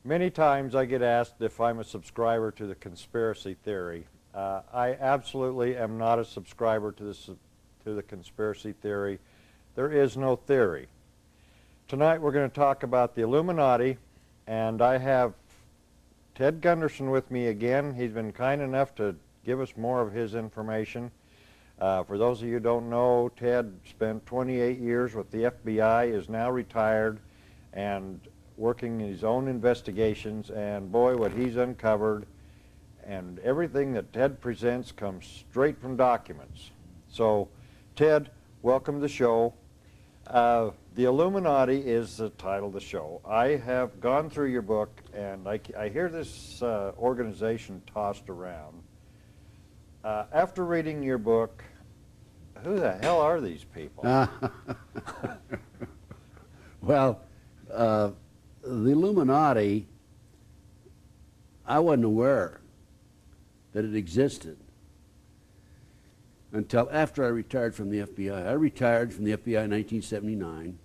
Many times I get asked if I'm a subscriber to the conspiracy theory. I absolutely am not a subscriber to the conspiracy theory. There is no theory. Tonight we're going to talk about the Illuminati, and I have Ted Gunderson with me again. He's been kind enough to give us more of his information. For those of you who don't know, Ted spent 28 years with the FBI, is now retired, and working in his own investigations, and boy, what he's uncovered, and everything that Ted presents comes straight from documents. So, Ted, welcome to the show. The Illuminati is the title of the show. I have gone through your book, and I hear this organization tossed around. After reading your book, who the hell are these people? Well, the Illuminati, I wasn't aware that it existed until after I retired from the FBI. I retired from the FBI in 1979,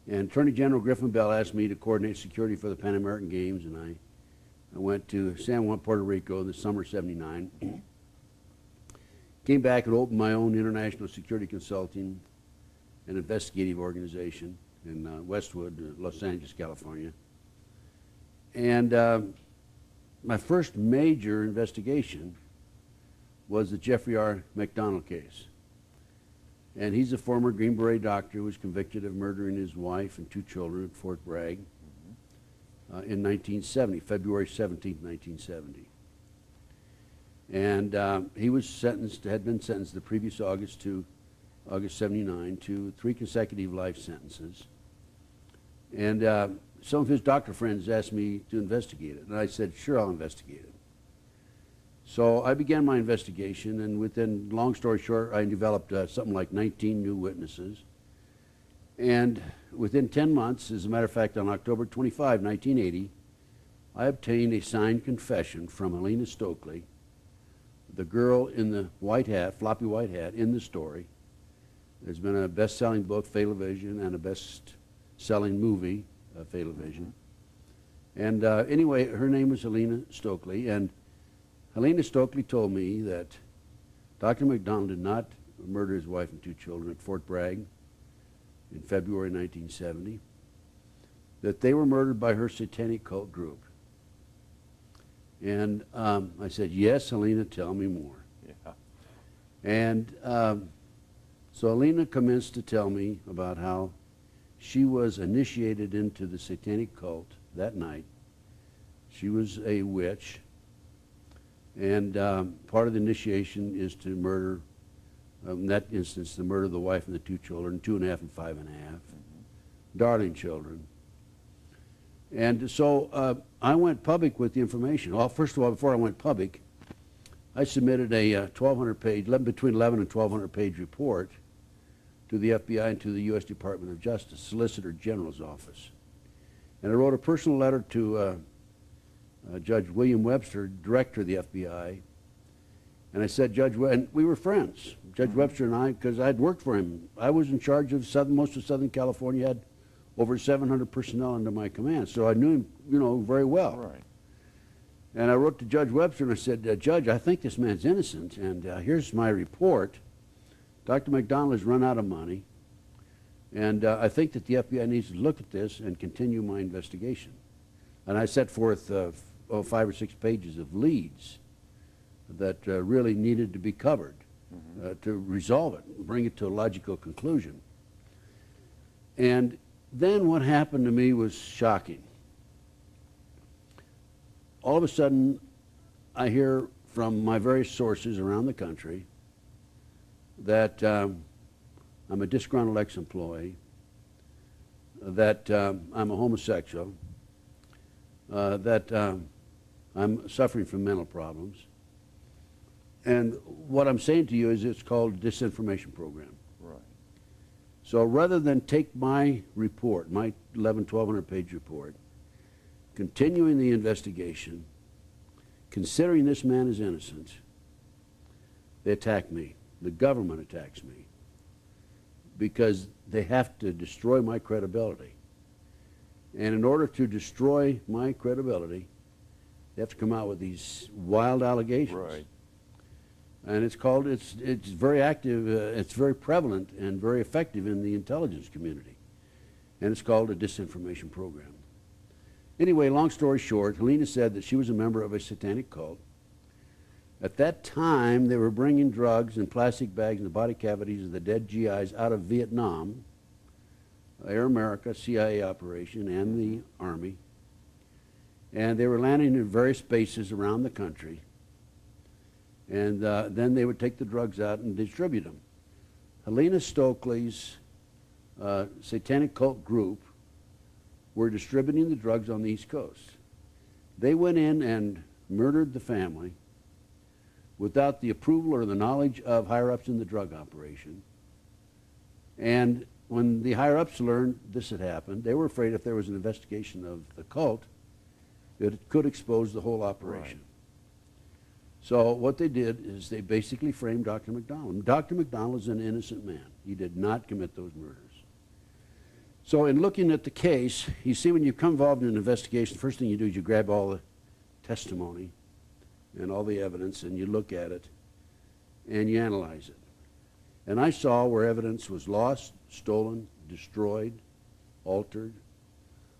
and Attorney General Griffin Bell asked me to coordinate security for the Pan American Games, and I went to San Juan, Puerto Rico in the summer of '79. Came back and opened my own international security consulting and investigative organization in Westwood, Los Angeles, California. And my first major investigation was the Jeffrey R. McDonald case. And he's a former Green Beret doctor who was convicted of murdering his wife and 2 children at Fort Bragg in 1970, February 17, 1970. And he was sentenced, had been sentenced the previous August to August 79 to 3 consecutive life sentences. And some of his doctor friends asked me to investigate it, and I said, sure, I'll investigate it. So I began my investigation, and within, long story short, I developed something like 19 new witnesses. And within 10 months, as a matter of fact, on October 25, 1980, I obtained a signed confession from Helena Stokely, the girl in the white hat, floppy white hat, in the story. There's been a best-selling book, Fatal Vision, and a best-selling movie, Fatal Vision. And anyway, her name was Helena Stokely, and Helena Stokely told me that Dr. McDonald did not murder his wife and 2 children at Fort Bragg in February 1970, that they were murdered by her satanic cult group. And I said, yes, Helena, tell me more. Yeah. And so Helena commenced to tell me about how she was initiated into the satanic cult that night. She was a witch, and part of the initiation is to murder, in that instance, to murder the wife and the 2 children, 2.5 and 5.5, darling children. And so I went public with the information. Well, first of all, before I went public, I submitted a 1,200-page, between 11 and 1,200-page report to the FBI and to the U.S. Department of Justice, Solicitor General's office. And I wrote a personal letter to Judge William Webster, director of the FBI, and I said, and we were friends, Judge Webster and I, because I'd worked for him. I was in charge of most of Southern California, had over 700 personnel under my command, so I knew him, very well. Right. And I wrote to Judge Webster and I said, Judge, I think this man's innocent, and here's my report. Dr. McDonald has run out of money, and I think that the FBI needs to look at this and continue my investigation. And I set forth 5 or 6 pages of leads that really needed to be covered to resolve it, bring it to a logical conclusion. And then what happened to me was shocking. All of a sudden, I hear from my various sources around the country that I'm a disgruntled ex-employee, that I'm a homosexual, that I'm suffering from mental problems. And what I'm saying to you is it's called a disinformation program. Right. So rather than take my report, my 1,200-page report, continuing the investigation, considering this man is innocent, they attack me. The government attacks me because they have to destroy my credibility. And in order to destroy my credibility, they have to come out with these wild allegations. Right. And it's very active, it's very prevalent and very effective in the intelligence community. And it's called a disinformation program. Anyway, long story short, Helena said that she was a member of a satanic cult. At that time, they were bringing drugs in plastic bags in the body cavities of the dead GIs out of Vietnam, Air America, CIA operation, and the Army. And they were landing in various bases around the country. And then they would take the drugs out and distribute them. Helena Stokely's satanic cult group were distributing the drugs on the East Coast. They went in and murdered the family without the approval or the knowledge of higher-ups in the drug operation. And when the higher-ups learned this had happened, they were afraid if there was an investigation of the cult, that it could expose the whole operation. Right. So what they did is they basically framed Dr. McDonald. Dr. McDonald is an innocent man. He did not commit those murders. So in looking at the case, you see when you become involved in an investigation, the first thing you do is you grab all the testimony and all the evidence, and you look at it, and you analyze it. And I saw where evidence was lost, stolen, destroyed, altered.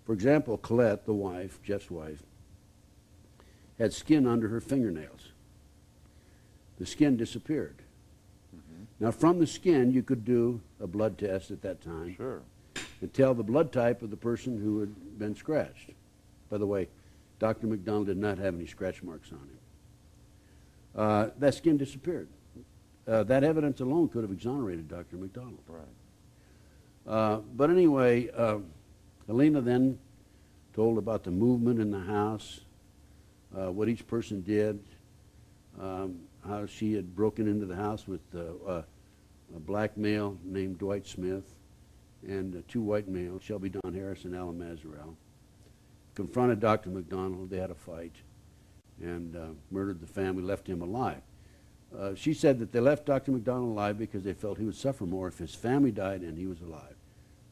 For example, Colette, the wife, Jeff's wife, had skin under her fingernails. The skin disappeared. Mm-hmm. Now, from the skin, you could do a blood test at that time. Sure. And tell the blood type of the person who had been scratched. By the way, Dr. McDonald did not have any scratch marks on him. That skin disappeared. That evidence alone could have exonerated Dr. McDonald. Right. But anyway, Helena then told about the movement in the house, what each person did, how she had broken into the house with a black male named Dwight Smith and two white males, Shelby Don Harris and Alan Mazarell, confronted Dr. McDonald. They had a fight and murdered the family, left him alive. She said that they left Dr. McDonald alive because they felt he would suffer more if his family died and he was alive.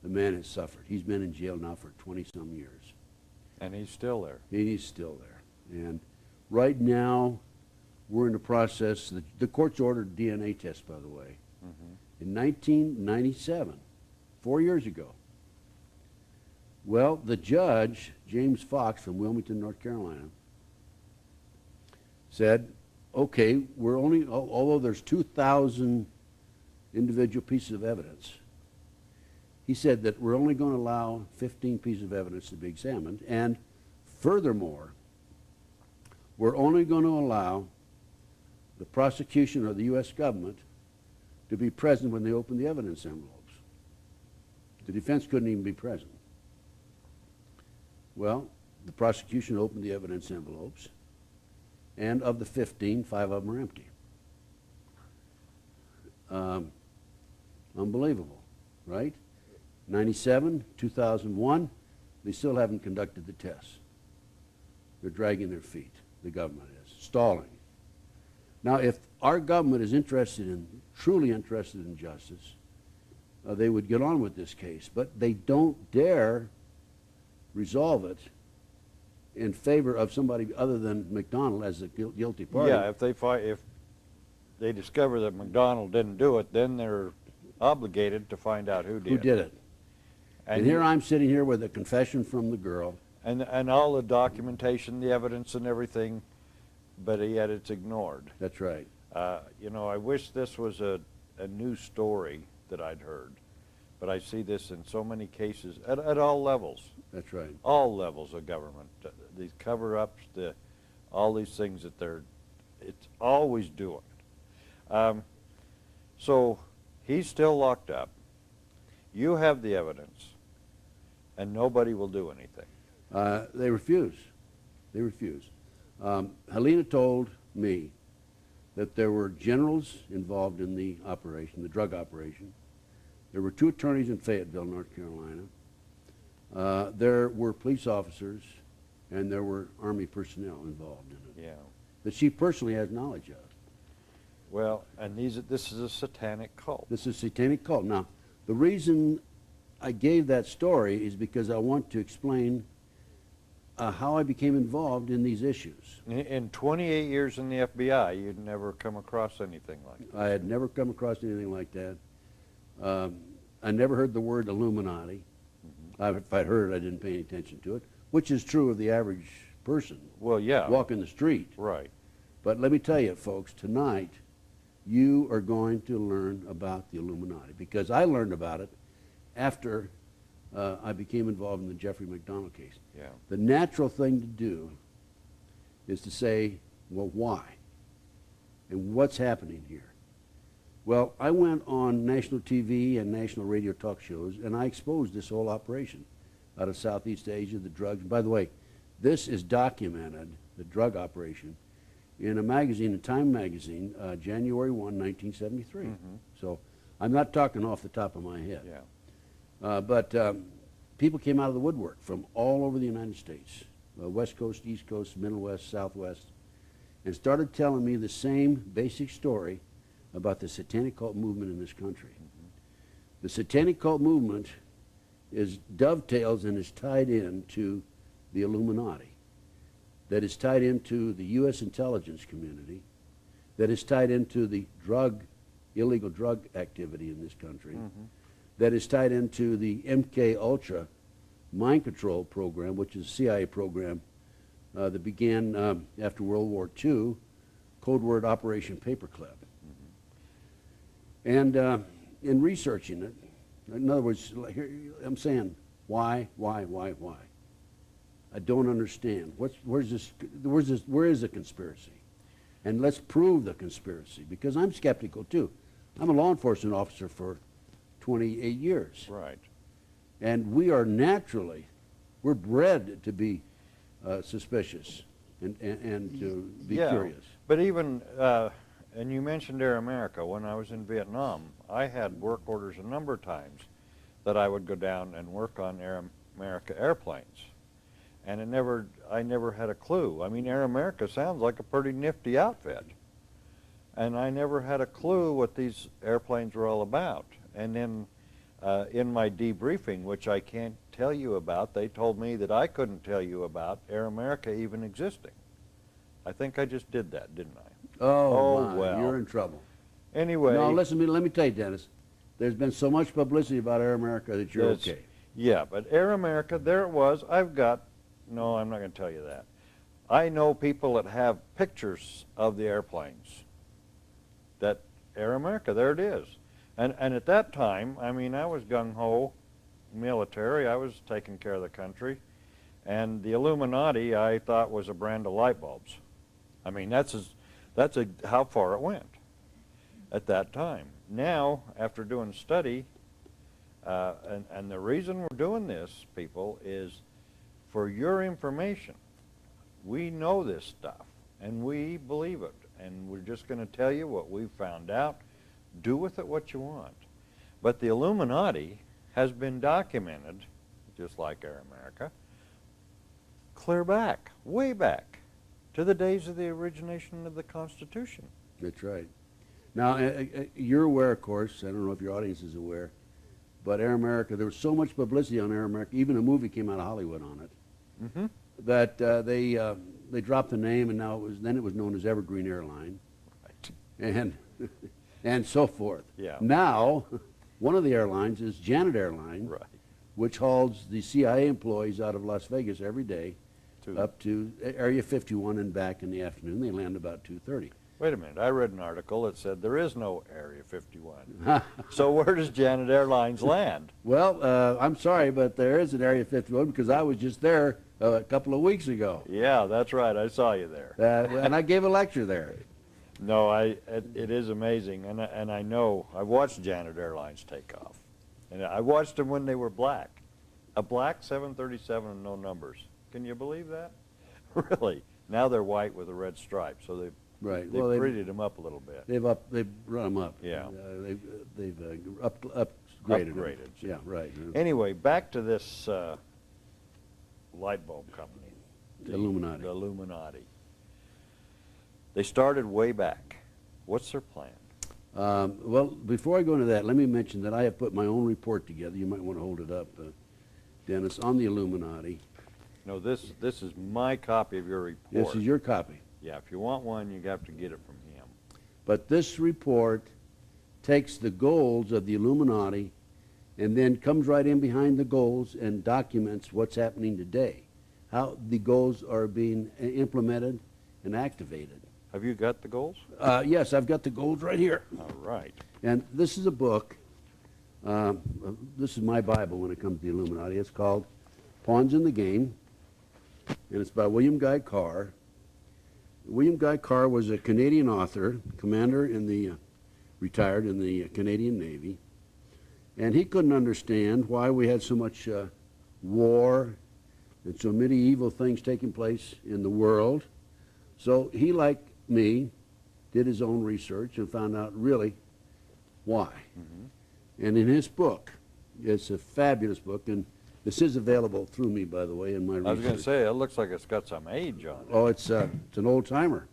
The man has suffered. He's been in jail now for 20-some years. And he's still there. He's still there. And right now, we're in the process. The court's ordered DNA tests, by the way. Mm-hmm. In 1997, 4 years ago. Well, the judge, James Fox from Wilmington, North Carolina, said, okay, we're only, although there's 2,000 individual pieces of evidence, he said that we're only going to allow 15 pieces of evidence to be examined, and furthermore, we're only going to allow the prosecution or the U.S. government to be present when they open the evidence envelopes. The defense couldn't even be present. Well, the prosecution opened the evidence envelopes, and of the 15, 5 of them are empty. Unbelievable, right? 97, 2001, they still haven't conducted the tests. They're dragging their feet, the government is, stalling. Now, if our government is truly interested in justice, they would get on with this case, but they don't dare resolve it in favor of somebody other than McDonald as the guilty party. Yeah, if they discover that McDonald didn't do it, then they're obligated to find out who did. Who did it? And here I'm sitting here with a confession from the girl. And all the documentation, the evidence and everything, but yet it's ignored. That's right. You know, I wish this was a new story that I'd heard, but I see this in so many cases at all levels. That's right. All levels of government. These cover-ups, all these things that it's always doing. So he's still locked up. You have the evidence, and nobody will do anything. They refuse. They refuse. Helena told me that there were generals involved in the operation, the drug operation. There were 2 attorneys in Fayetteville, North Carolina. There were police officers, and there were Army personnel involved in it. Yeah. That she personally has knowledge of. Well, and this is a satanic cult. This is a satanic cult. Now, the reason I gave that story is because I want to explain how I became involved in these issues. In 28 years in the FBI, you'd never come across anything like that. I had never come across anything like that. I never heard the word Illuminati. If I'd heard it, I didn't pay any attention to it, which is true of the average person. Well, yeah. Walking the street. Right. But let me tell you, folks, tonight you are going to learn about the Illuminati, because I learned about it after I became involved in the Jeffrey McDonald case. Yeah. The natural thing to do is to say, well, why? And what's happening here? Well, I went on national TV and national radio talk shows, and I exposed this whole operation out of Southeast Asia, the drugs. By the way, this is documented, the drug operation, in a magazine, a Time magazine, January 1, 1973. So I'm not talking off the top of my head. Yeah. But people came out of the woodwork from all over the United States, West Coast, East Coast, Middle West, Southwest, and started telling me the same basic story about the satanic cult movement in this country. The satanic cult movement dovetails and is tied into the Illuminati, that is tied into the U.S. intelligence community, that is tied into the illegal drug activity in this country, that is tied into the MK Ultra mind control program, which is a CIA program that began after World War II, code word Operation Paperclip. And in researching it, in other words, here, I'm saying, why? I don't understand. Where is the conspiracy? And let's prove the conspiracy, because I'm skeptical too. I'm a law enforcement officer for 28 years. Right. And we are we're bred to be suspicious and to be curious. But even, and you mentioned Air America. When I was in Vietnam, I had work orders a number of times that I would go down and work on Air America airplanes. And I never had a clue. I mean, Air America sounds like a pretty nifty outfit. And I never had a clue what these airplanes were all about. And then in my debriefing, which I can't tell you about, they told me that I couldn't tell you about Air America even existing. I think I just did that, didn't I? Oh, well. You're in trouble. Anyway. No, listen to me. Let me tell you, Dennis. There's been so much publicity about Air America that you're okay. Yeah, but Air America, there it was. No, I'm not going to tell you that. I know people that have pictures of the airplanes. That Air America, there it is. And at that time, I mean, I was gung-ho military. I was taking care of the country. And the Illuminati, I thought, was a brand of light bulbs. I mean, that's how far it went at that time. Now, after doing study, and the reason we're doing this, people, is for your information. We know this stuff, and we believe it, and we're just going to tell you what we've found out. Do with it what you want. But the Illuminati has been documented, just like Air America, clear back, way back, to the days of the origination of the Constitution. That's right. Now, you're aware, of course, I don't know if your audience is aware, but Air America, there was so much publicity on Air America, even a movie came out of Hollywood on it, that they dropped the name, and now it was known as Evergreen Airline, right. and so forth. Yeah. Now, one of the airlines is Janet Airline, Right. which hauls the CIA employees out of Las Vegas every day up to Area 51 and back in the afternoon. They land about 2:30. Wait a minute, I read an article that said there is no Area 51. So where does Janet Airlines land? Well, I'm sorry, but there is an Area 51 because I was just there a couple of weeks ago. Yeah, that's right, I saw you there. And I gave a lecture there. No, it is amazing, and I know, I watched Janet Airlines take off. And I watched them when they were black. A black 737 and no numbers. Can you believe that? Really. Now they're white with a red stripe, so they've prettied them up a little bit. They've run them up. Yeah. They've upgraded them. Yeah, right. Anyway, back to this light bulb company. The Illuminati. The Illuminati. They started way back. What's their plan? Well, before I go into that, let me mention that I have put my own report together. You might want to hold it up, Dennis, on the Illuminati. No, this is my copy of your report. This is your copy. Yeah, if you want one, you have to get it from him. But this report takes the goals of the Illuminati and then comes right in behind the goals and documents what's happening today, how the goals are being implemented and activated. Have you got the goals? Yes, I've got the goals right here. All right. And this is a book. This is my Bible when it comes to the Illuminati. It's called Pawns in the Game, and it's by William Guy Carr. William Guy Carr was a Canadian author, commander in the, retired in the Canadian Navy, and he couldn't understand why we had so much war and so many evil things taking place in the world. So he, like me, did his own research and found out really why. And in his book, it's a fabulous book, and this is available through me, by the way, in my research. I was going to say, it looks like it's got some age on it. Oh, it's an old timer.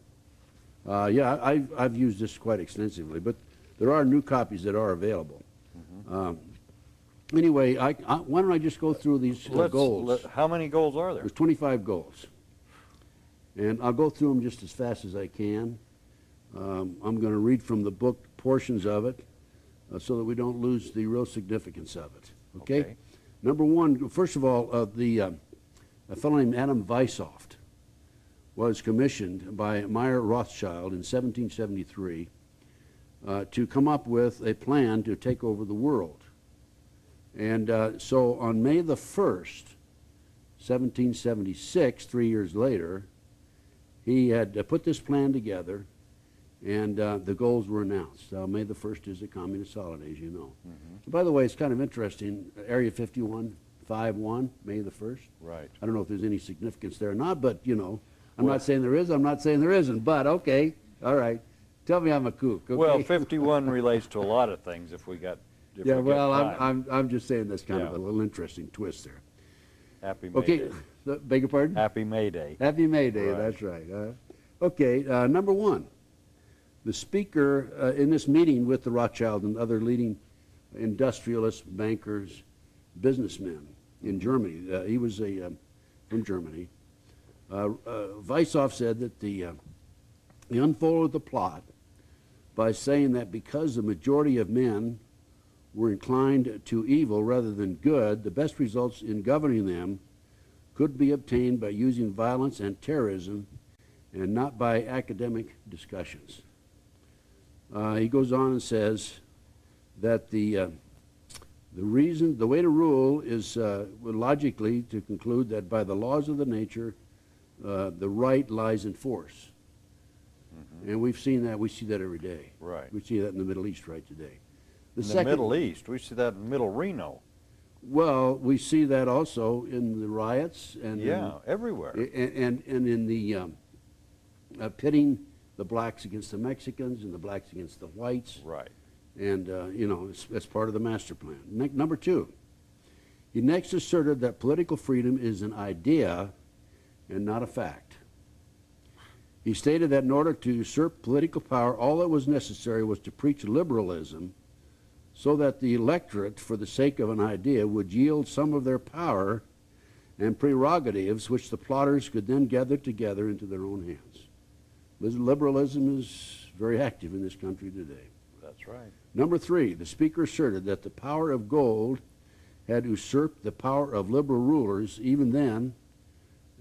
Yeah, I've used this quite extensively, but there are new copies that are available. Anyway, why don't I just go through these goals? How many goals are there? There's 25 goals. And I'll go through them just as fast as I can. I'm going to read from the book portions of it so that we don't lose the real significance of it. Okay? Number one, first of all, a fellow named Adam Weishaupt was commissioned by Meyer Rothschild in 1773 to come up with a plan to take over the world. And so on May the 1st, 1776, 3 years later, he had put this plan together, and the goals were announced. May the 1st is a communist holiday, as you know. By the way, it's kind of interesting, Area 51, May the 1st. Right. I don't know if there's any significance there or not, but, you know, I'm not saying there is, I'm not saying there isn't, but okay, all right. Tell me I'm a kook, okay? Well, 51 relates to a lot of things if we got Yeah, well, time. I'm just saying that's kind of a little interesting twist there. Happy May Day. Beg your pardon? Happy May Day. Happy May Day, Right. that's right. Okay, number one, the speaker in this meeting with the Rothschild and other leading industrialists, bankers, businessmen in Germany, he was from Germany, Weishaupt said that he unfolded the plot by saying that because the majority of men were inclined to evil rather than good, the best results in governing them could be obtained by using violence and terrorism and not by academic discussions. He goes on and says that the way to rule is logically to conclude that by the laws of the nature, the right lies in force. And we've seen that. We see that every day. Right. We see that in the Middle East right today. In the Middle East, we see that in Middle Reno. Well, we see that also in the riots and everywhere. And in the pitting the blacks against the Mexicans and the blacks against the whites. Right. And you know, it's part of the master plan. Number two, he next asserted that political freedom is an idea and not a fact. He stated that in order to usurp political power, all that was necessary was to preach liberalism so that the electorate, for the sake of an idea, would yield some of their power and prerogatives which the plotters could then gather together into their own hands. Liberalism is very active in this country today. That's right. Number three, the speaker asserted that the power of gold had usurped the power of liberal rulers even then,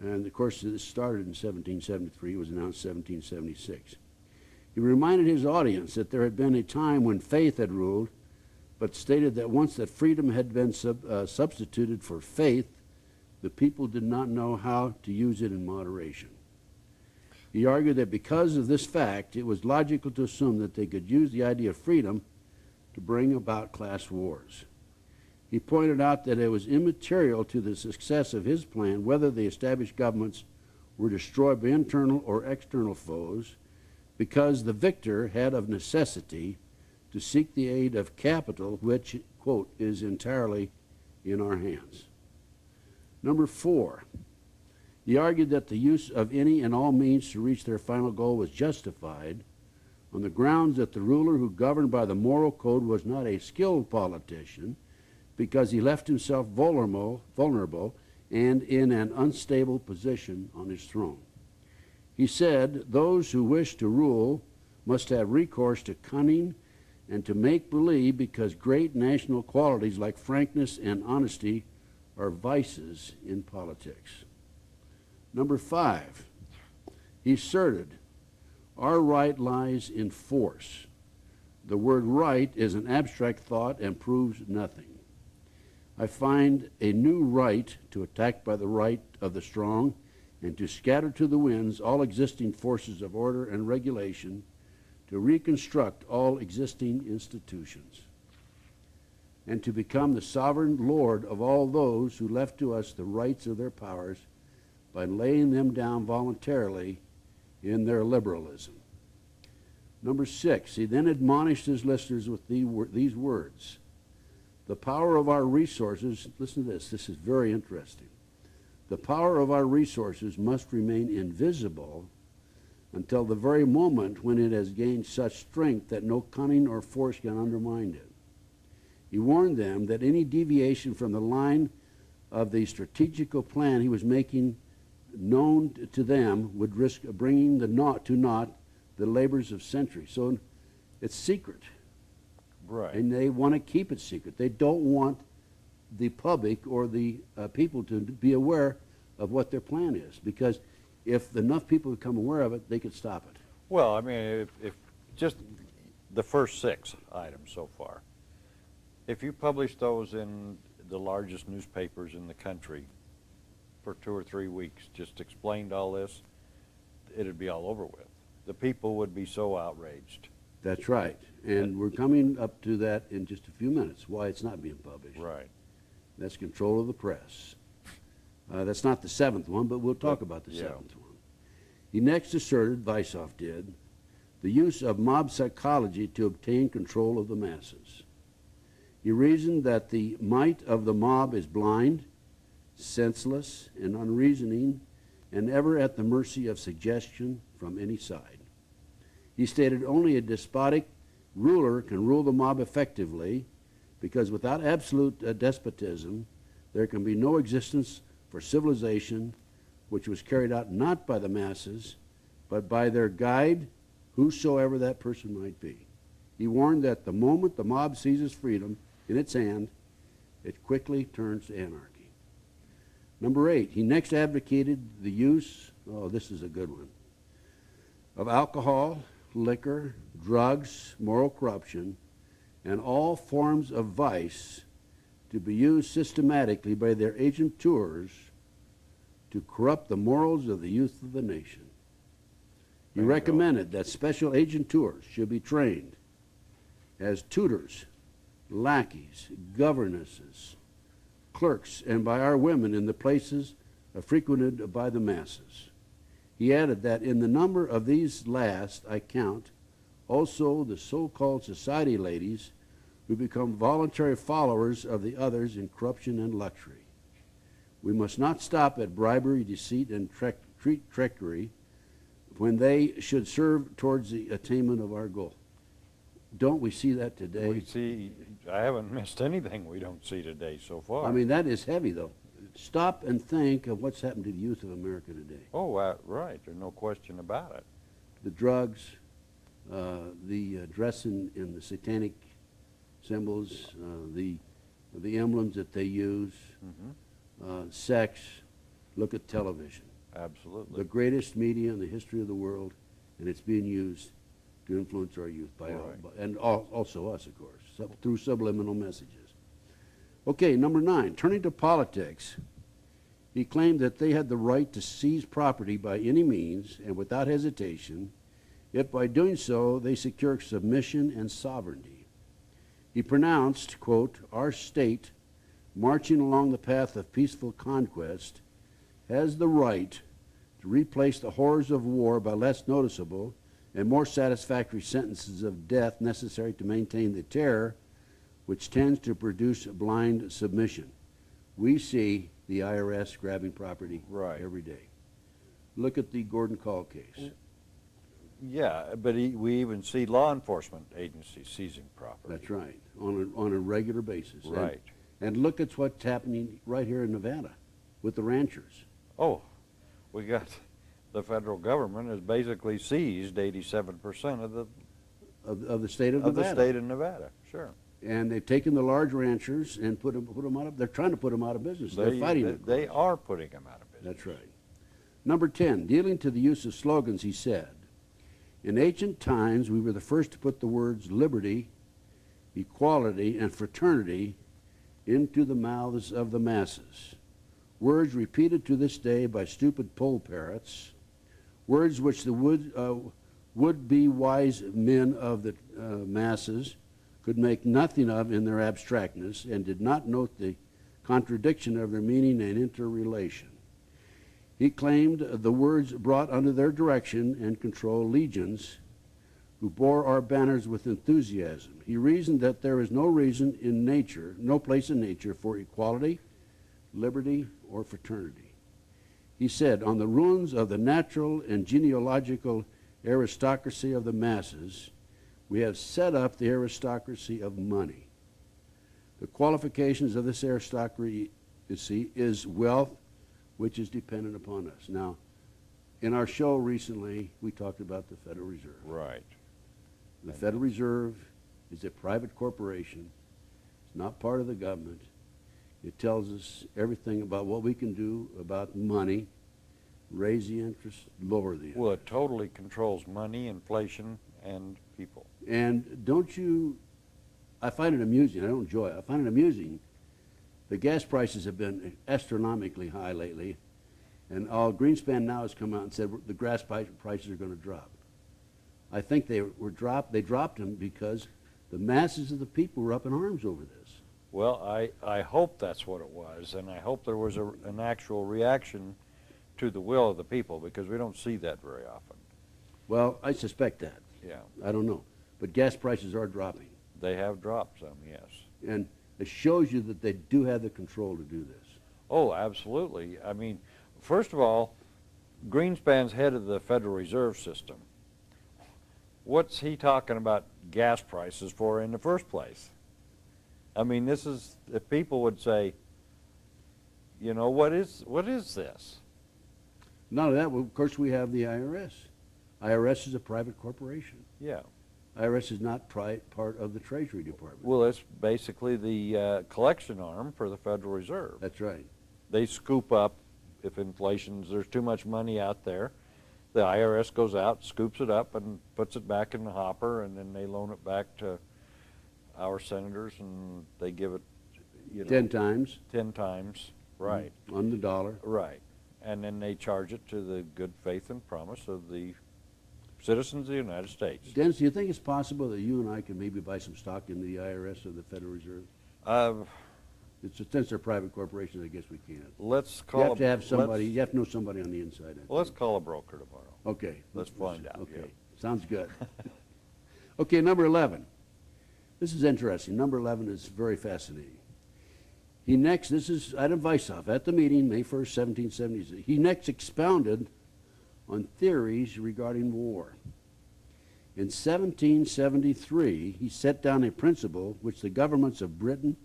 and of course this started in 1773, it was announced 1776. He reminded his audience that there had been a time when faith had ruled, but stated that once that freedom had been substituted for faith, the people did not know how to use it in moderation. He argued that because of this fact, it was logical to assume that they could use the idea of freedom to bring about class wars. He pointed out that it was immaterial to the success of his plan whether the established governments were destroyed by internal or external foes, because the victor had of necessity to seek the aid of capital, which, quote, is entirely in our hands. Number four, he argued that the use of any and all means to reach their final goal was justified on the grounds that the ruler who governed by the moral code was not a skilled politician because he left himself vulnerable and in an unstable position on his throne. He said, those who wish to rule must have recourse to cunning and to make believe because great national qualities like frankness and honesty are vices in politics. Number 5, he asserted, our right lies in force. The word right is an abstract thought and proves nothing. I find a new right to attack by the right of the strong and to scatter to the winds all existing forces of order and regulation, to reconstruct all existing institutions, and to become the sovereign lord of all those who left to us the rights of their powers by laying them down voluntarily in their liberalism. Number 6, he then admonished his listeners with these words. The power of our resources, listen to this, this is very interesting. The power of our resources must remain invisible until the very moment when it has gained such strength that no cunning or force can undermine it. He warned them that any deviation from the line of the strategical plan he was making known to them would risk bringing to naught the labors of centuries. So it's secret. Right. And they want to keep it secret. They don't want the public or the people to be aware of what their plan is, because if enough people become aware of it, they could stop it. Well, I mean, if just the first 6 items so far, if you publish those in the largest newspapers in the country for 2 or 3 weeks, just explained all this, it'd be all over with. The people would be so outraged. That's right. And we're coming up to that in just a few minutes, why it's not being published. Right. That's control of the press. That's not the 7th one, but we'll talk about the 7th one. He next asserted, Weishaupt did, the use of mob psychology to obtain control of the masses. He reasoned that the might of the mob is blind, senseless, and unreasoning, and ever at the mercy of suggestion from any side. He stated only a despotic ruler can rule the mob effectively, because without absolute despotism, there can be no existence for civilization, which was carried out not by the masses, but by their guide, whosoever that person might be. He warned that the moment the mob seizes freedom in its hand, it quickly turns to anarchy. Number 8, he next advocated the use, oh, this is a good one, of alcohol, liquor, drugs, moral corruption, and all forms of vice to be used systematically by their agenteurs to corrupt the morals of the youth of the nation. He recommended that special agenteurs should be trained as tutors, lackeys, governesses, clerks, and by our women in the places frequented by the masses. He added that in the number of these last I count also the so-called society ladies who become voluntary followers of the others in corruption and luxury. We must not stop at bribery, deceit, and treachery when they should serve towards the attainment of our goal. Don't we see that today? We see, I haven't missed anything we don't see today so far. I mean, that is heavy, though. Stop and think of what's happened to the youth of America today. Oh, right. There's no question about it. The drugs, the dress in the satanic symbols, the emblems that they use, sex. Look at television. Absolutely. The greatest media in the history of the world, and it's being used to influence our youth and also us, of course, through subliminal messages. Okay, number 9, turning to politics, he claimed that they had the right to seize property by any means and without hesitation, if by doing so they secure submission and sovereignty. He pronounced, quote, our state, marching along the path of peaceful conquest, has the right to replace the horrors of war by less noticeable and more satisfactory sentences of death necessary to maintain the terror which tends to produce blind submission. We see the IRS grabbing property every day. Look at the Gordon Call case. Yeah, but we even see law enforcement agencies seizing property. That's right, on a regular basis. Right. And look at what's happening right here in Nevada with the ranchers. Oh, we got, the federal government has basically seized 87% of the Of the state of of Nevada. the state of Nevada. Sure. And they've taken the large ranchers and put them out of, they're trying to put them out of business. They're fighting them. They are putting them out of business. That's right. Number 10, dealing to the use of slogans, he said, in ancient times we were the first to put the words liberty, equality, and fraternity into the mouths of the masses. Words repeated to this day by stupid poll parrots, words which the would-be wise men of the masses could make nothing of in their abstractness and did not note the contradiction of their meaning and interrelation. He claimed the words brought under their direction and control legions who bore our banners with enthusiasm. He reasoned that there is no reason in nature, no place in nature for equality, liberty, or fraternity. He said, on the ruins of the natural and genealogical aristocracy of the masses, we have set up the aristocracy of money. The qualifications of this aristocracy is wealth, which is dependent upon us. Now, in our show recently, we talked about the Federal Reserve. Right. The Federal Reserve is a private corporation. It's not part of the government. It tells us everything about what we can do about money, raise the interest, lower the interest. Well, it totally controls money, inflation, and people. And don't you, I find it amusing, I don't enjoy it, I find it amusing, the gas prices have been astronomically high lately, and all Greenspan now has come out and said the gas prices are going to drop. I think they dropped them because the masses of the people were up in arms over this. Well, I hope that's what it was, and I hope there was an actual reaction to the will of the people, because we don't see that very often. Well, I suspect that. Yeah. I don't know. But gas prices are dropping. They have dropped some, yes. And it shows you that they do have the control to do this. Oh, absolutely. I mean, first of all, Greenspan's head of the Federal Reserve System. What's he talking about gas prices for in the first place? I mean, this is, if people would say, you know, what is this? None of that, well, of course, we have the IRS. IRS is a private corporation. Yeah. IRS is not part of the Treasury Department. Well, it's basically the collection arm for the Federal Reserve. That's right. They scoop up, if there's too much money out there, the IRS goes out, scoops it up, and puts it back in the hopper, and then they loan it back to our senators, and they give it, you know, 10 times. 10 times, right. On the dollar. Right. And then they charge it to the good faith and promise of the citizens of the United States. Dennis, do you think it's possible that you and I can maybe buy some stock in the IRS or the Federal Reserve? Since they're private corporations, I guess we can't. Let's call. You have to have somebody. You have to know somebody on the inside. Well, let's call a broker tomorrow. Okay. Let's find out. Okay. Yeah. Sounds good. Okay, number 11. This is interesting. Number 11 is very fascinating. This is Adam Weishaupt at the meeting, May 1st, 1776. He next expounded on theories regarding war. In 1773, he set down a principle which the governments of Britain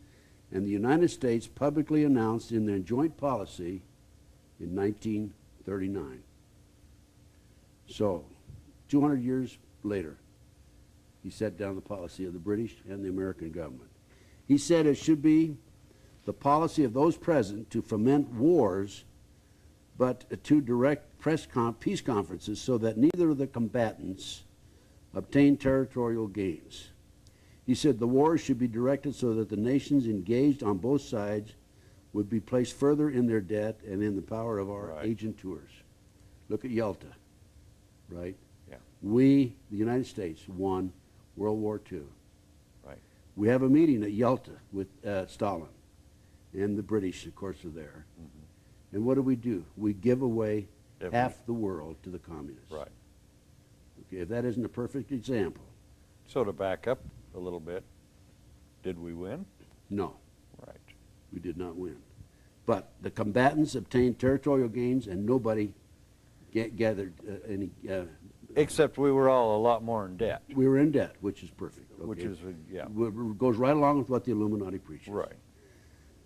and the United States publicly announced in their joint policy in 1939. So, 200 years later, he set down the policy of the British and the American government. He said it should be the policy of those present to foment wars, but to direct peace conferences so that neither of the combatants obtain territorial gains. He said the wars should be directed so that the nations engaged on both sides would be placed further in their debt and in the power of our agenteurs. Look at Yalta, right? Yeah. We, the United States, won World War II. Right. We have a meeting at Yalta with Stalin, and the British, of course, are there. Mm-hmm. And what do? We give away half the world to the communists. Right. Okay, if that isn't a perfect example. So to back up a little bit, did we win? No. Right. We did not win. But the combatants obtained territorial gains, and nobody gathered any Except we were all a lot more in debt. We were in debt, which is perfect. Okay? Which is, yeah. Goes right along with what the Illuminati preaches. Right.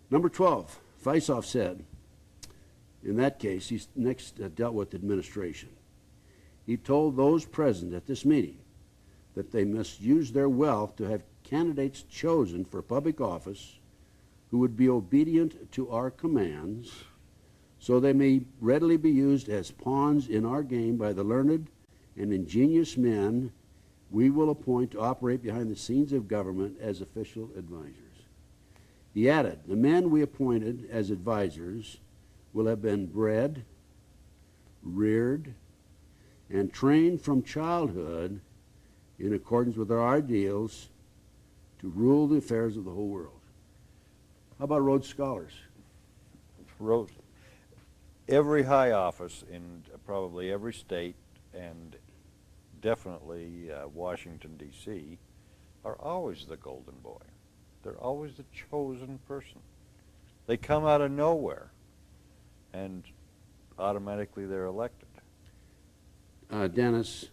Number 12, Fisoff said, in that case, he's next dealt with administration. He told those present at this meeting that they must use their wealth to have candidates chosen for public office who would be obedient to our commands, so they may readily be used as pawns in our game by the learned and ingenious men we will appoint to operate behind the scenes of government as official advisors. He added, the men we appointed as advisors will have been bred, reared, and trained from childhood in accordance with our ideals to rule the affairs of the whole world. How about Rhodes Scholars? Rhodes. Every high office in probably every state and definitely Washington, D.C., are always the golden boy. They're always the chosen person. They come out of nowhere, and automatically they're elected. Dennis,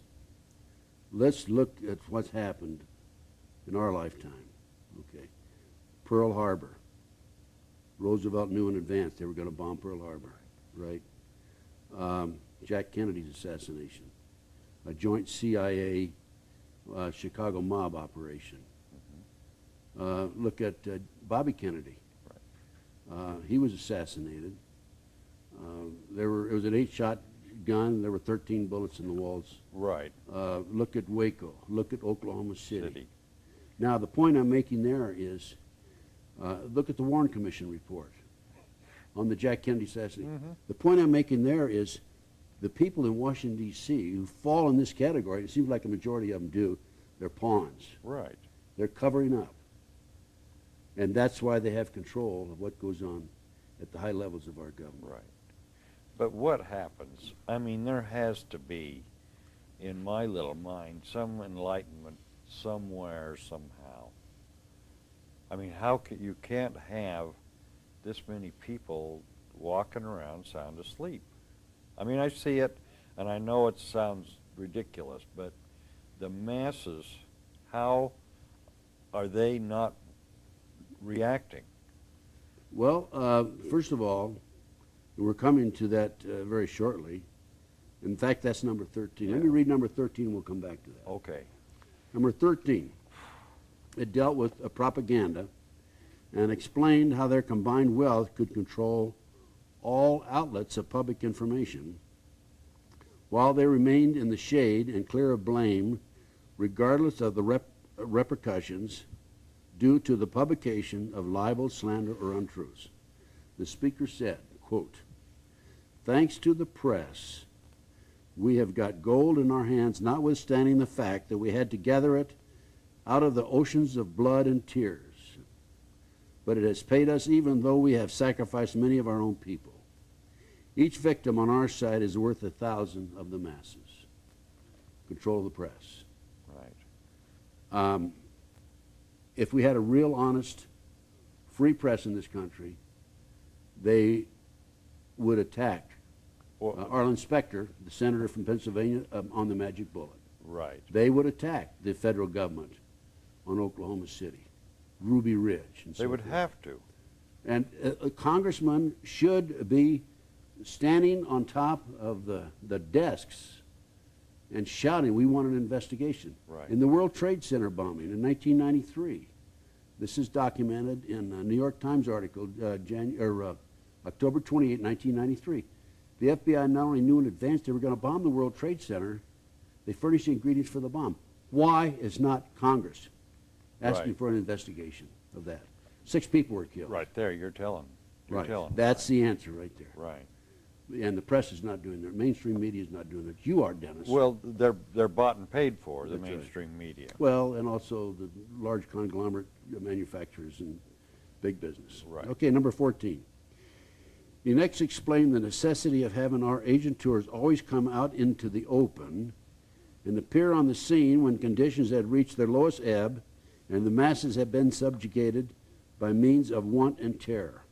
let's look at what's happened in our lifetime. Okay, Pearl Harbor. Roosevelt knew in advance they were going to bomb Pearl Harbor, right? Jack Kennedy's assassination, a joint CIA Chicago mob operation. Look at Bobby Kennedy. Right. He was assassinated. It was an 8-shot gun. There were 13 bullets in the walls. Right. Look at Waco. Look at Oklahoma City. Now, the point I'm making there is, look at the Warren Commission report on the Jack Kennedy assassination. The point I'm making there is the people in Washington, D.C. who fall in this category, it seems like a majority of them do, they're pawns. Right. They're covering up. And that's why they have control of what goes on at the high levels of our government. Right. But what happens? I mean, there has to be, in my little mind, some enlightenment somewhere, somehow. I mean, you can't have this many people walking around sound asleep. I mean, I see it, and I know it sounds ridiculous, but the masses, how are they not reacting? Well, first of all, we're coming to that very shortly. In fact, that's number 13. Yeah. Let me read number 13 and we'll come back to that. Okay. Number 13, it dealt with propaganda and explained how their combined wealth could control all outlets of public information while they remained in the shade and clear of blame regardless of the repercussions due to the publication of libel, slander, or untruths. The speaker said, quote, thanks to the press, we have got gold in our hands, notwithstanding the fact that we had to gather it out of the oceans of blood and tears. But it has paid us even though we have sacrificed many of our own people. Each victim on our side is worth 1,000 of the masses. Control the press. Right. If we had a real honest, free press in this country, they would attack Arlen Specter, the senator from Pennsylvania, on the magic bullet. Right. They would attack the federal government on Oklahoma City, Ruby Ridge, and so They would forth. have to. And a congressman should be standing on top of the desks and shouting, we want an investigation. Right. In the World Trade Center bombing in 1993, this is documented in a New York Times article, October 28, 1993. The FBI not only knew in advance they were going to bomb the World Trade Center, they furnished the ingredients for the bomb. Why is not Congress asking Right. for an investigation of that? 6 people were killed. Right there, you're telling. You're Right. telling. That's the answer right there. Right. And the press is not doing that. Mainstream media is not doing that. You are, Dennis. Well, they're bought and paid for, the That's right. mainstream media. Well, and also the large conglomerate manufacturers and big business. Right. Okay, number 14. He next explained the necessity of having our agent tours always come out into the open and appear on the scene when conditions had reached their lowest ebb and the masses had been subjugated by means of want and terror.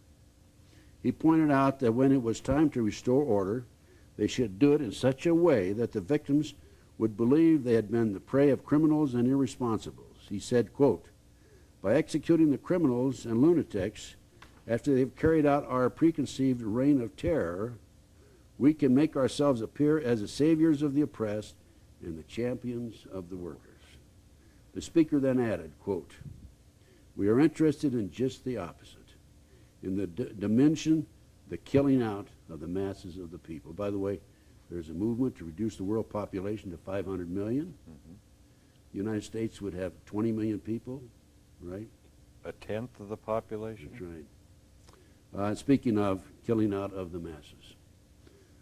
He pointed out that when it was time to restore order, they should do it in such a way that the victims would believe they had been the prey of criminals and irresponsibles. He said, quote, "By executing the criminals and lunatics after they've carried out our preconceived reign of terror, we can make ourselves appear as the saviors of the oppressed and the champions of the workers." The speaker then added, quote, "We are interested in just the opposite, in the dimension, the killing out of the masses of the people." By the way, there's a movement to reduce the world population to 500 million. Mm-hmm. The United States would have 20 million people, right? A tenth of the population? That's right. Speaking of killing out of the masses.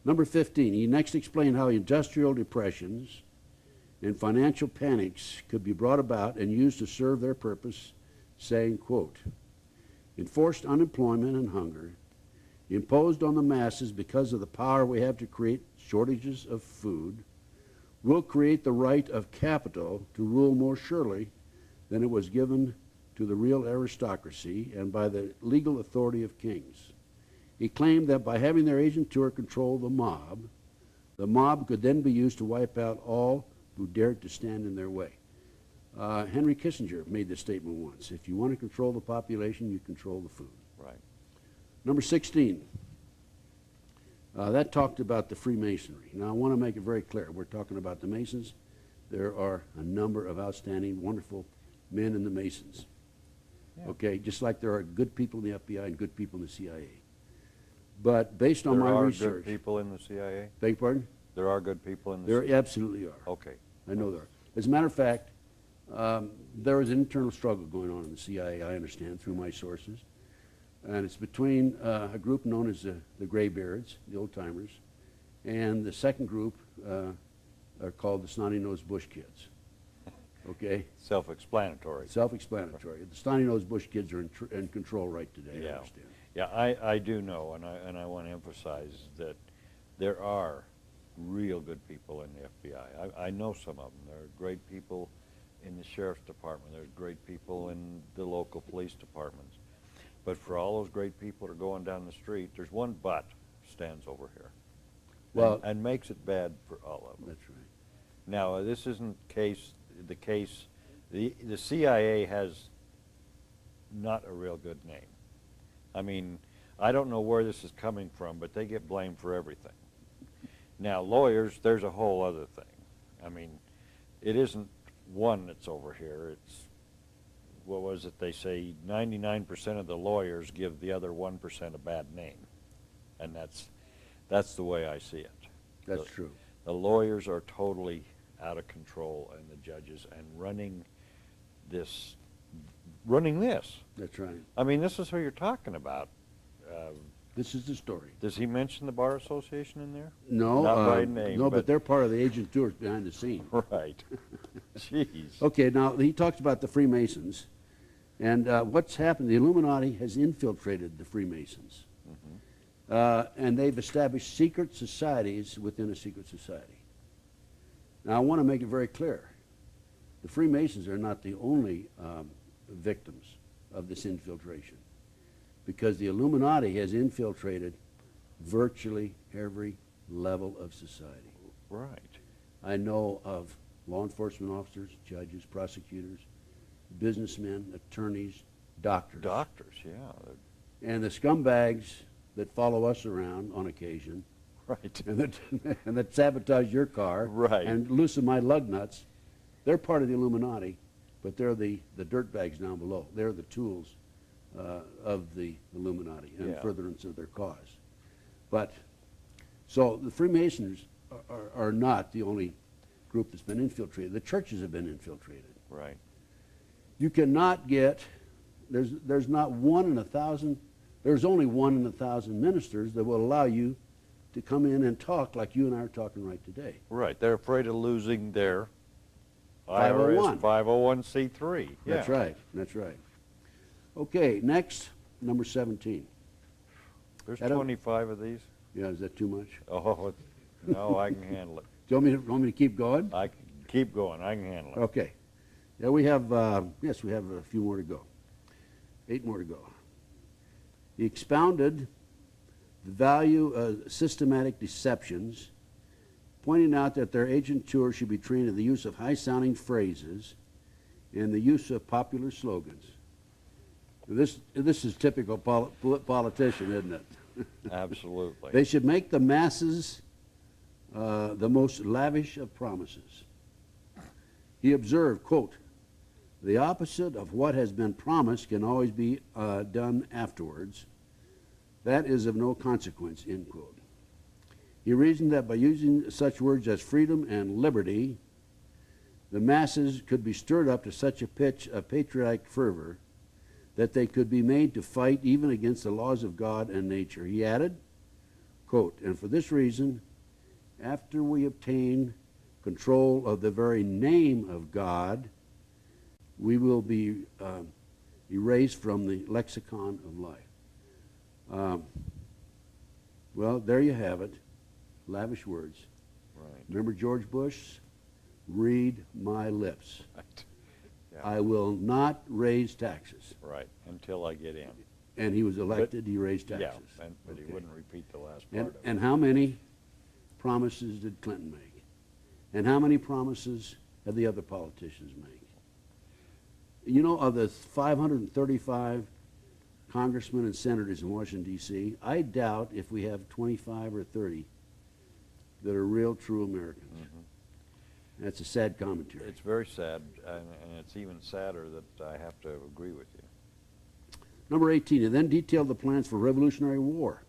Number 15, he next explained how industrial depressions and financial panics could be brought about and used to serve their purpose, saying, quote, "Enforced unemployment and hunger, imposed on the masses because of the power we have to create shortages of food, will create the right of capital to rule more surely than it was given to the real aristocracy and by the legal authority of kings." He claimed that by having their agentur control the mob could then be used to wipe out all who dared to stand in their way. Henry Kissinger made this statement once: if you want to control the population, you control the food. Right. Number 16, that talked about the Freemasonry. Now, I want to make it very clear. We're talking about the Masons. There are a number of outstanding, wonderful men in the Masons. Yeah. Okay, just like there are good people in the FBI and good people in the CIA. But based on my research... There are good people in the CIA? Beg your pardon? There are good people in the There CIA? absolutely are. Okay. I know there are. As a matter of fact, there is an internal struggle going on in the CIA, I understand, through my sources. And it's between a group known as the Graybeards, the old-timers, and the second group are called the Snotty-Nosed Bush Kids. Okay? Self-explanatory. Self-explanatory. The Snotty-Nosed Bush Kids are in control right today, I understand. Yeah, I do know, and I want to emphasize that there are real good people in the FBI. I know some of them. There are great people in the sheriff's department. There's great people in the local police departments. But for all those great people that are going down the street, there's one but stands over here. Well, and makes it bad for all of them. that's right. Now, this isn't the case. The CIA has not a real good name. I mean, I don't know where this is coming from, but they get blamed for everything. Now, lawyers, there's a whole other thing. I mean, it isn't one that's over here. It's, what was it they say, 99% of the lawyers give the other 1% a bad name. And that's the way I see it. That's true. The lawyers are totally out of control, and the judges, and running this. That's right. I mean, this is who you're talking about. This is the story. Does he mention the Bar Association in there? No, Not by name. no, but they're part of the agent tours behind the scenes. Right. Jeez. Okay, now he talks about the Freemasons, and what's happened, the Illuminati has infiltrated the Freemasons, and they've established secret societies within a secret society. Now, I want to make it very clear. The Freemasons are not the only victims of this infiltration, because the Illuminati has infiltrated virtually every level of society. Right. I know of law enforcement officers, judges, prosecutors, businessmen, attorneys, doctors. Doctors, yeah. And the scumbags that follow us around on occasion, Right. and that sabotage your car, Right. and loosen my lug nuts, they're part of the Illuminati, but they're the dirtbags down below. They're the tools of the Illuminati and Yeah. furtherance of their cause. But, so the Freemasons are not the only group that's been infiltrated. The churches have been infiltrated. Right. You cannot get, there's not 1 in 1,000, there's only 1 in 1,000 ministers that will allow you to come in and talk like you and I are talking right today. Right. They're afraid of losing their 501. IRS 501c3. Yeah. That's right, that's right. Okay, next, number 17. There's I don't- 25 of these. Yeah, is that too much? Oh, no, I can handle it. Do you want me to keep going? I can keep going. I can handle it. Okay. Yeah, we have, yes, we have a few more to go. 8 more to go. He expounded the value of systematic deceptions pointing out that their agentur should be trained in the use of high-sounding phrases and the use of popular slogans. This is typical politician, isn't it? Absolutely. They should make the masses the most lavish of promises. He observed, quote, "The opposite of what has been promised can always be done afterwards. That is of no consequence," end quote. He reasoned that by using such words as freedom and liberty, the masses could be stirred up to such a pitch of patriotic fervor that they could be made to fight even against the laws of God and nature. He added, quote, "And for this reason, after we obtain control of the very name of God, we will be erased from the lexicon of life." Well, there you have it. Lavish words. Right. Remember George Bush? Read my lips. Right. Yeah. I will not raise taxes. Right, until I get in. And he was elected, he raised Yeah, taxes. but he Okay. wouldn't repeat the last part of it. And how many promises did Clinton make? And how many promises have the other politicians made? You know, of the 535 congressmen and senators in Washington, D.C., I doubt if we have 25 or 30 that are real, true Americans. That's a sad commentary. It's very sad, and it's even sadder that I have to agree with you. Number 18, he then detailed the plans for Revolutionary War,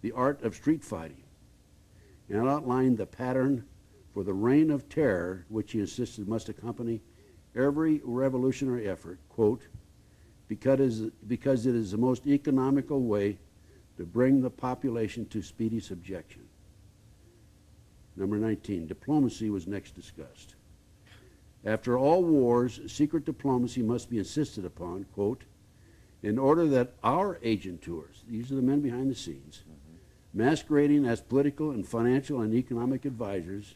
the art of street fighting, and outlined the pattern for the reign of terror, which he insisted must accompany every revolutionary effort, quote, because it is the most economical way to bring the population to speedy subjection. Number 19, diplomacy was next discussed. After all wars, secret diplomacy must be insisted upon, quote, in order that our agenturs, these are the men behind the scenes, masquerading as political and financial and economic advisors,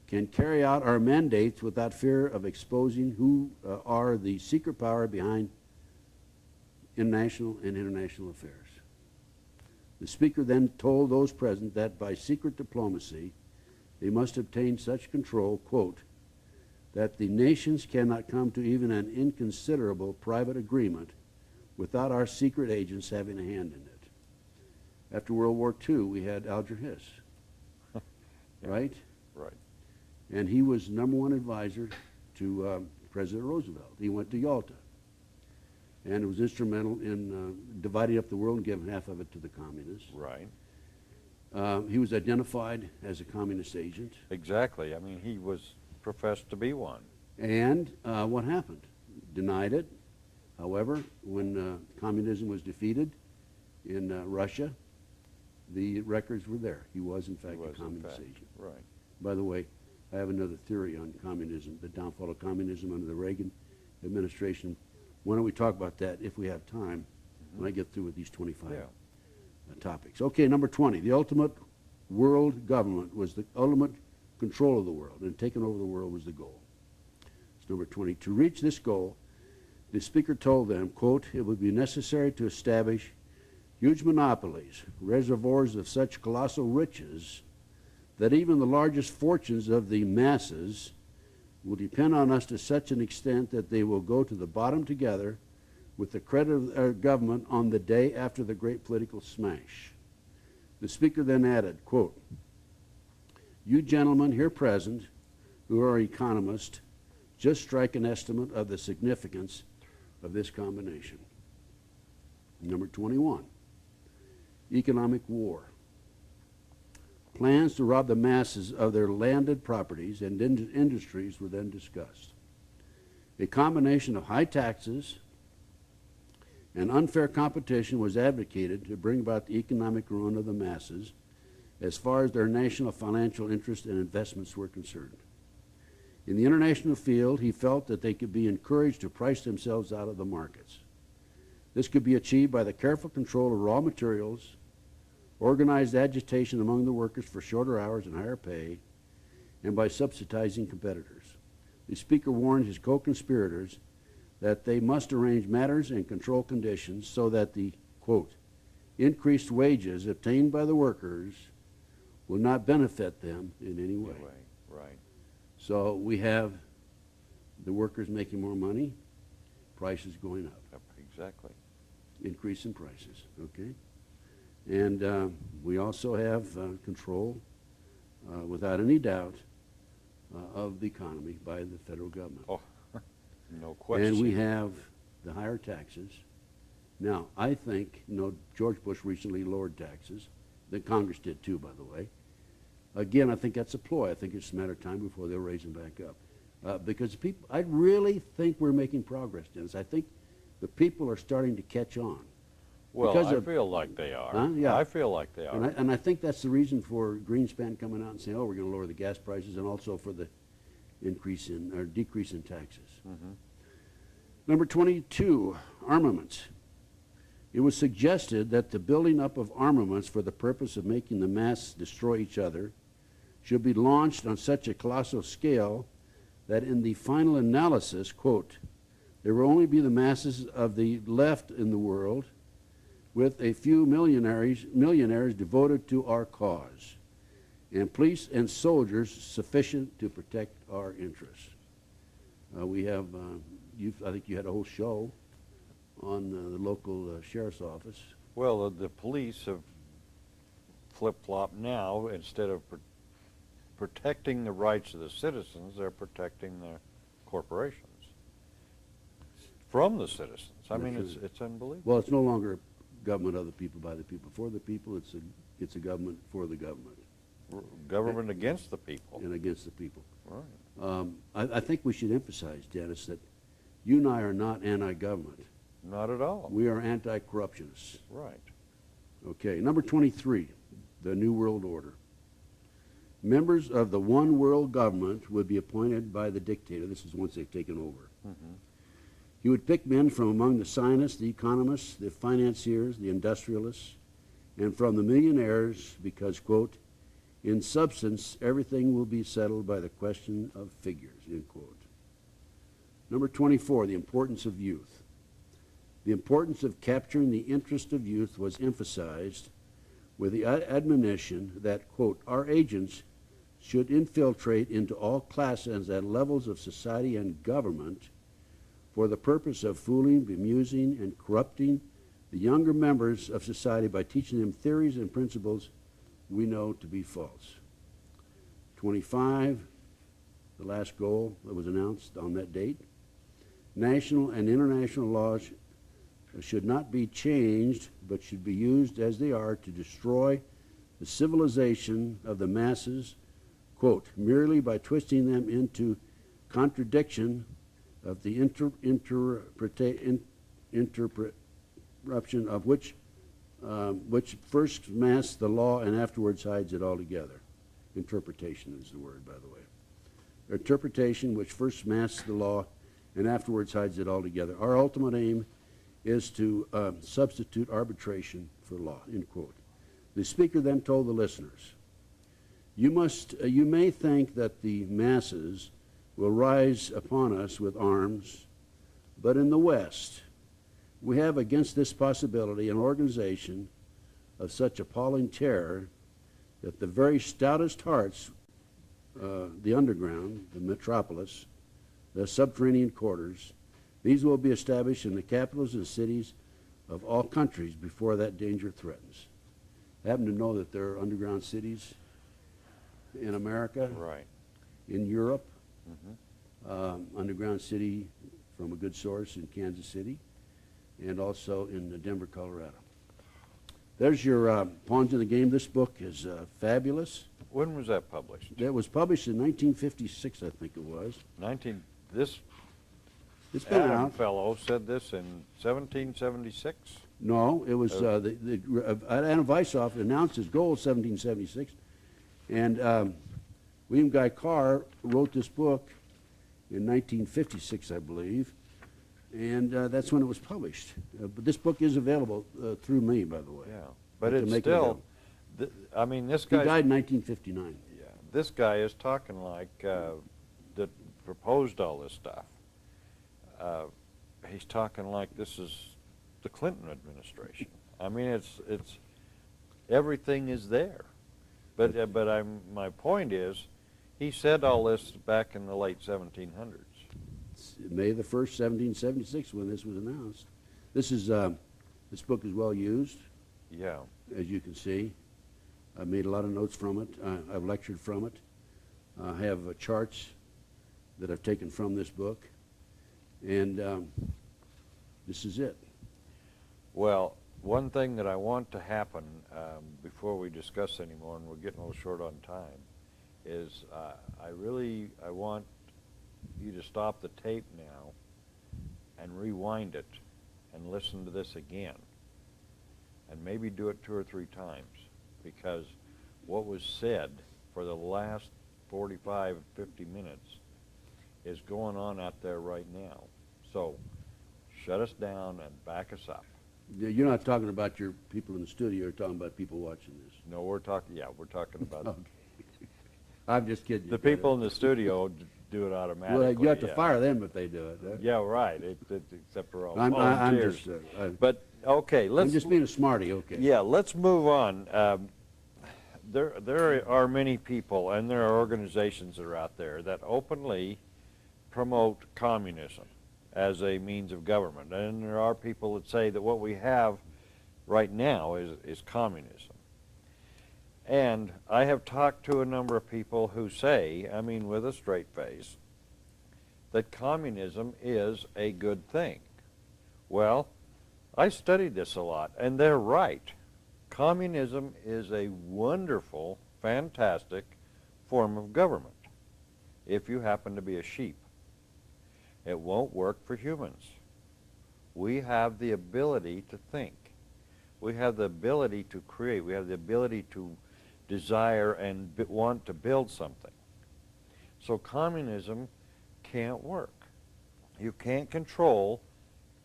can carry out our mandates without fear of exposing who are the secret power behind national and international affairs. The speaker then told those present that by secret diplomacy, they must obtain such control, quote, that the nations cannot come to even an inconsiderable private agreement without our secret agents having a hand in it. After World War II, we had Alger Hiss, right? Right. And he was #1 advisor to President Roosevelt. He went to Yalta and was instrumental in dividing up the world and giving half of it to the communists. Right. He was identified as a communist agent. Exactly. I mean, he was professed to be one. And what happened? Denied it. However, when communism was defeated in Russia, the records were there. He was, in fact, a communist agent. Right. By the way, I have another theory on communism, the downfall of communism under the Reagan administration. Why don't we talk about that if we have time when I get through with these 25 topics. Okay, number 20. The ultimate world government was the ultimate control of the world, and taking over the world was the goal. It's number 20. To reach this goal, the speaker told them, quote, it would be necessary to establish huge monopolies, reservoirs of such colossal riches that even the largest fortunes of the masses will depend on us to such an extent that they will go to the bottom together with the credit of our government on the day after the great political smash. The speaker then added, quote, you gentlemen here present who are economists just strike an estimate of the significance of this combination. Number 21, economic war. Plans to rob the masses of their landed properties and industries were then discussed. A combination of high taxes and unfair competition was advocated to bring about the economic ruin of the masses as far as their national financial interests and investments were concerned. In the international field, he felt that they could be encouraged to price themselves out of the markets. This could be achieved by the careful control of raw materials, organized agitation among the workers for shorter hours and higher pay, and by subsidizing competitors. The speaker warned his co-conspirators that they must arrange matters and control conditions so that the, quote, increased wages obtained by the workers will not benefit them in any way. Right. So we have the workers making more money, prices going up. Yep, exactly. Increase in prices, okay? And we also have control, without any doubt, of the economy by the federal government. Oh, no question. And we have the higher taxes. Now, I think, George Bush recently lowered taxes. The Congress did too, by the way. Again, I think that's a ploy. I think it's a matter of time before they'll raise them back up. Because people, I really think we're making progress, Dennis. I think the people are starting to catch on. Well, because I of, feel like they are. Huh? Yeah. I feel like they are. And I think that's the reason for Greenspan coming out and saying, oh, we're going to lower the gas prices, and also for the increase in, or decrease in taxes. Mm-hmm. Number 22, armaments. It was suggested that the building up of armaments for the purpose of making the mass destroy each other should be launched on such a colossal scale that in the final analysis, quote, there will only be the masses of the left in the world with a few millionaires devoted to our cause, and police and soldiers sufficient to protect our interests. We have, I think you had a whole show on the local sheriff's office. Well, the police have flip-flopped now. Instead of protecting the rights of the citizens, they're protecting the corporations from the citizens. I mean, it's unbelievable. Well, it's no longer government of the people, by the people, for the people. It's a government for the government. Government against the people. And against the people. Right. I think we should emphasize, Dennis, that you and I are not anti-government. Not at all. We are anti-corruptionists. Right. Okay, number 23, the New World Order. Members of the one world government would be appointed by the dictator. This is once they've taken over. Mm-hmm. He would pick men from among the scientists, the economists, the financiers, the industrialists, and from the millionaires because, quote, in substance, everything will be settled by the question of figures, end quote. Number 24, the importance of youth. The importance of capturing the interest of youth was emphasized with the admonition that, quote, our agents should infiltrate into all classes and levels of society and government for the purpose of fooling, bemusing, and corrupting the younger members of society by teaching them theories and principles we know to be false. 25, the last goal that was announced on that date. National and international laws should not be changed, but should be used as they are to destroy the civilization of the masses, quote, merely by twisting them into contradiction of the interruption of which first masks the law and afterwards hides it altogether. Interpretation is the word, by the way. Interpretation which first masks the law and afterwards hides it altogether. Our ultimate aim is to substitute arbitration for law, end quote. The speaker then told the listeners, you may think that the masses will rise upon us with arms, but in the West, we have against this possibility an organization of such appalling terror that the very stoutest hearts, the underground, the metropolis, the subterranean quarters, these will be established in the capitals and cities of all countries before that danger threatens. I happen to know that there are underground cities in America, Right. in Europe, Mm-hmm. Underground city from a good source in Kansas City, and also in Denver, Colorado. There's your Pawns in the Game. This book is fabulous. When was that published? It was published in 1956, I think it was. This It's been Adam out. fellow said this in 1776. No, it was Adam Weishaupt announced his goal in 1776, and William Guy Carr wrote this book in 1956, I believe, and that's when it was published. But this book is available through me, by the way. Yeah, but To it's make it still. available. I mean, this He guy. died in 1959. Yeah, this guy is talking like that proposed all this stuff. He's talking like this is the Clinton administration. I mean, it's everything is there. But my point is, he said all this back in the late 1700s. It's May the 1st, 1776, when this was announced. This book is well used, Yeah. as you can see. I made a lot of notes from it. I've lectured from it. I have charts that I've taken from this book, and this is it. Well, one thing that I want to happen before we discuss anymore, and we're getting a little short on time, is I want you to stop the tape now and rewind it and listen to this again, and maybe do it 2 or 3 times, because what was said for the last 45, 50 minutes is going on out there right now. So shut us down and back us up. You're not talking about your people in the studio. You're talking about people watching this. No, we're talking about Okay. I'm just kidding. the people in the studio do it automatically. Well, you have to yeah. fire them if they do it. Huh? Yeah, right. Except for all I'm volunteers. just. But okay, I'm let's just being a smarty. Okay. yeah, let's move on. There are many people and there are organizations that are out there that openly promote communism as a means of government, and there are people that say that what we have right now is communism. And I have talked to a number of people who say, I mean with a straight face, that communism is a good thing. Well, I studied this a lot, and they're right. Communism is a wonderful, fantastic form of government if you happen to be a sheep. It won't work for humans. We have the ability to think. We have the ability to create. We have the ability to desire and want to build something. So communism can't work. You can't control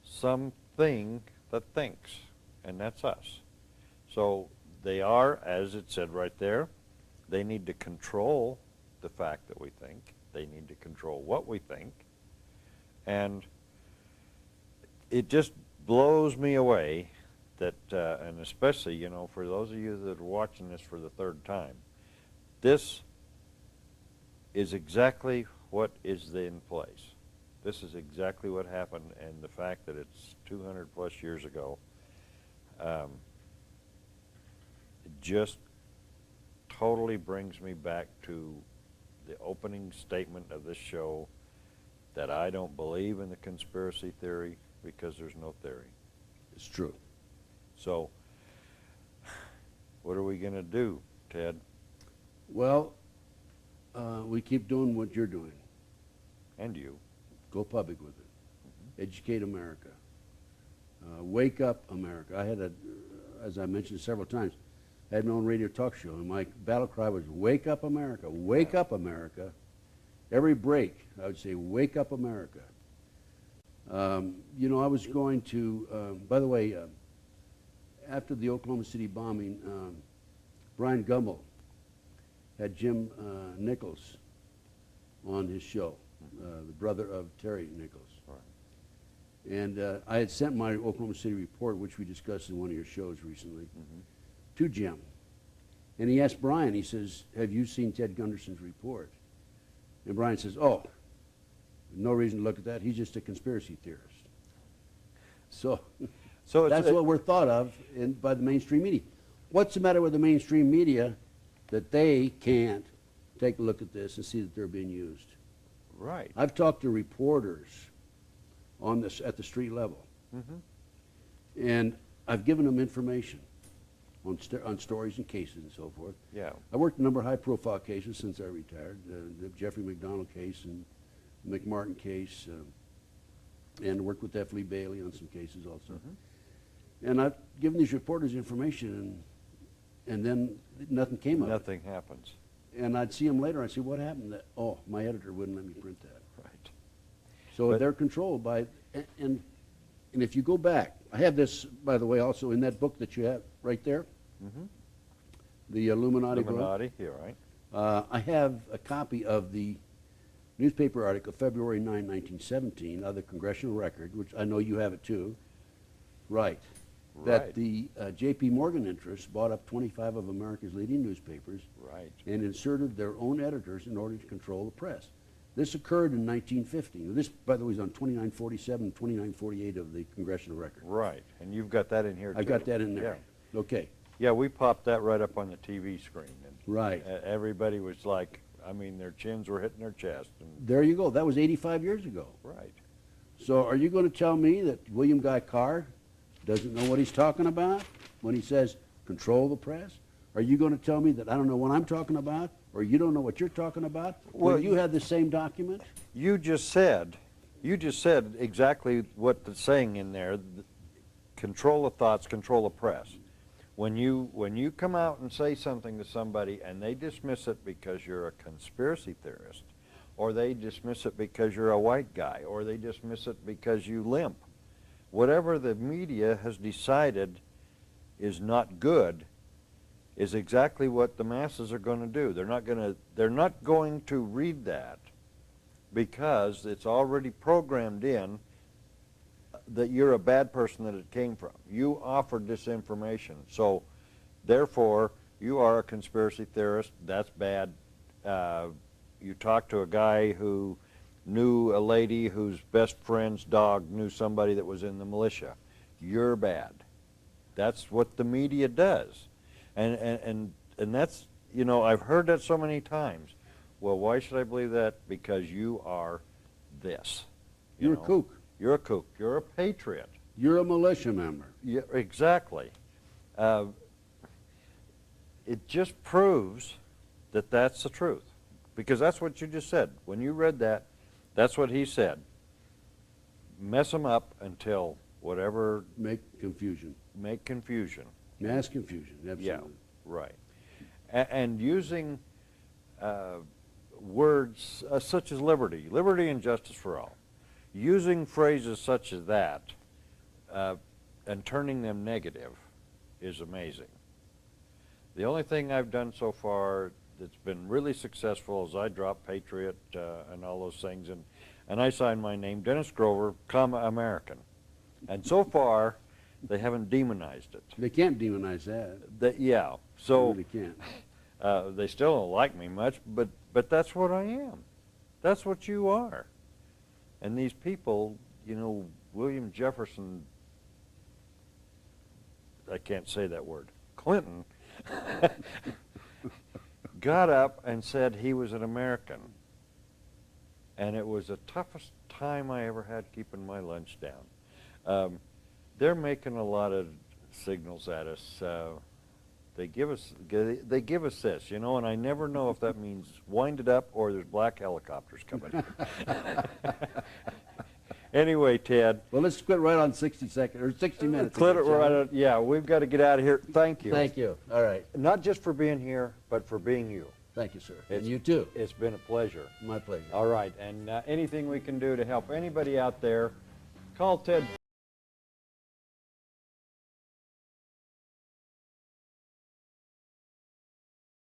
something that thinks, and that's us. So they are, as it said right there, they need to control the fact that we think. They need to control what we think. And it just blows me away that, and especially, you know, for those of you that are watching this for the 3rd time, this is exactly what is in place. This is exactly what happened, and the fact that it's 200 plus years ago, it just totally brings me back to the opening statement of this show, that I don't believe in the conspiracy theory because there's no theory. It's true. So, what are we going to do, Ted? Well, we keep doing what you're doing. And you. Go public with it. Educate America. Wake up America. I had as I mentioned several times, I had my own radio talk show, and my battle cry was, wake up America, wake up America. Every break, I would say, wake up America. You know, I was going to, by the way, after the Oklahoma City bombing, Brian Gumbel had Jim Nichols on his show, the brother of Terry Nichols. Right. And I had sent my Oklahoma City report, which we discussed in one of your shows recently, to Jim. And he asked Brian, he says, have you seen Ted Gunderson's report? And Brian says, oh, no reason to look at that. He's just a conspiracy theorist. So that's what we're thought of by the mainstream media. What's the matter with the mainstream media that they can't take a look at this and see that they're being used? Right. I've talked to reporters on this at the street level, and I've given them information on stories and cases and so forth. Yeah. I worked a number of high-profile cases since I retired, the Jeffrey McDonald case and the McMartin case, and worked with F. Lee Bailey on some cases also. And I've given these reporters information, and then nothing came of it. Nothing happens. And I'd see them later, I'd say, what happened? Oh, my editor wouldn't let me print that. Right. So But- they're controlled by, and if you go back, I have this, by the way, also in that book that you have right there, the Illuminati book. Illuminati, yeah, right. I have a copy of the newspaper article, February 9, 1917, of the Congressional Record, which I know you have it too. Right. that Right. the J.P. Morgan interests bought up 25 of America's leading newspapers Right. and inserted their own editors in order to control the press. This occurred in 1950. This, by the way, is on 2947 and 2948 of the Congressional Record. Right. And you've got that in here, too. I've got that in there. Yeah. Okay. Yeah, we popped that right up on the TV screen. And Right. everybody was like, I mean, their chins were hitting their chest. And, There you go. That was 85 years ago. right. So are you going to tell me that William Guy Carr doesn't know what he's talking about when he says control the press? Are you going to tell me that I don't know what I'm talking about, or you don't know what you're talking about? Well, Well, you had the same document? You just said exactly what the saying in there, control the thoughts, control the press. When you come out and say something to somebody and they dismiss it because you're a conspiracy theorist, or they dismiss it because you're a white guy, or they dismiss it because you limp, whatever the media has decided is not good is exactly what the masses are going to do. They're not going to read that because it's already programmed in that you're a bad person that it came from. You offered this information. So, therefore, you are a conspiracy theorist. That's bad. You talk to a guy who knew a lady whose best friend's dog knew somebody that was in the militia. You're bad. That's what the media does. And that's, you know, I've heard that so many times. Well, why should I believe that? Because you are this. You're a kook. You're a kook. You're a patriot. You're a militia member. Yeah, exactly. It just proves that that's the truth. Because that's what you just said. When you read that, that's what he said. Mess them up until whatever. Make confusion. Make confusion. Mass confusion, absolutely. Yeah, right. And using words such as liberty and justice for all. Using phrases such as that and turning them negative is amazing. The only thing I've done so far that's been really successful is I dropped Patriot and all those things, and I signed my name, Dennis Grover, comma, American. And so far, they haven't demonized it. They can't demonize that. Yeah, so They really can't. they still don't like me much, but that's what I am. That's what you are. And these people, you know, William Jefferson, I can't say that word, Clinton, got up and said he was an American. And it was the toughest time I ever had keeping my lunch down. They're making a lot of signals at us. They give us this, you know, and I never know if that means wind it up or there's black helicopters coming. Anyway, Ted. Well, let's quit right on 60 seconds, or 60 minutes. Quit it right on, yeah, we've got to get out of here. Thank you. Thank you. All right. Not just for being here, but for being you. Thank you, sir. And you too. It's been a pleasure. My pleasure. All right, and anything we can do to help anybody out there, call Ted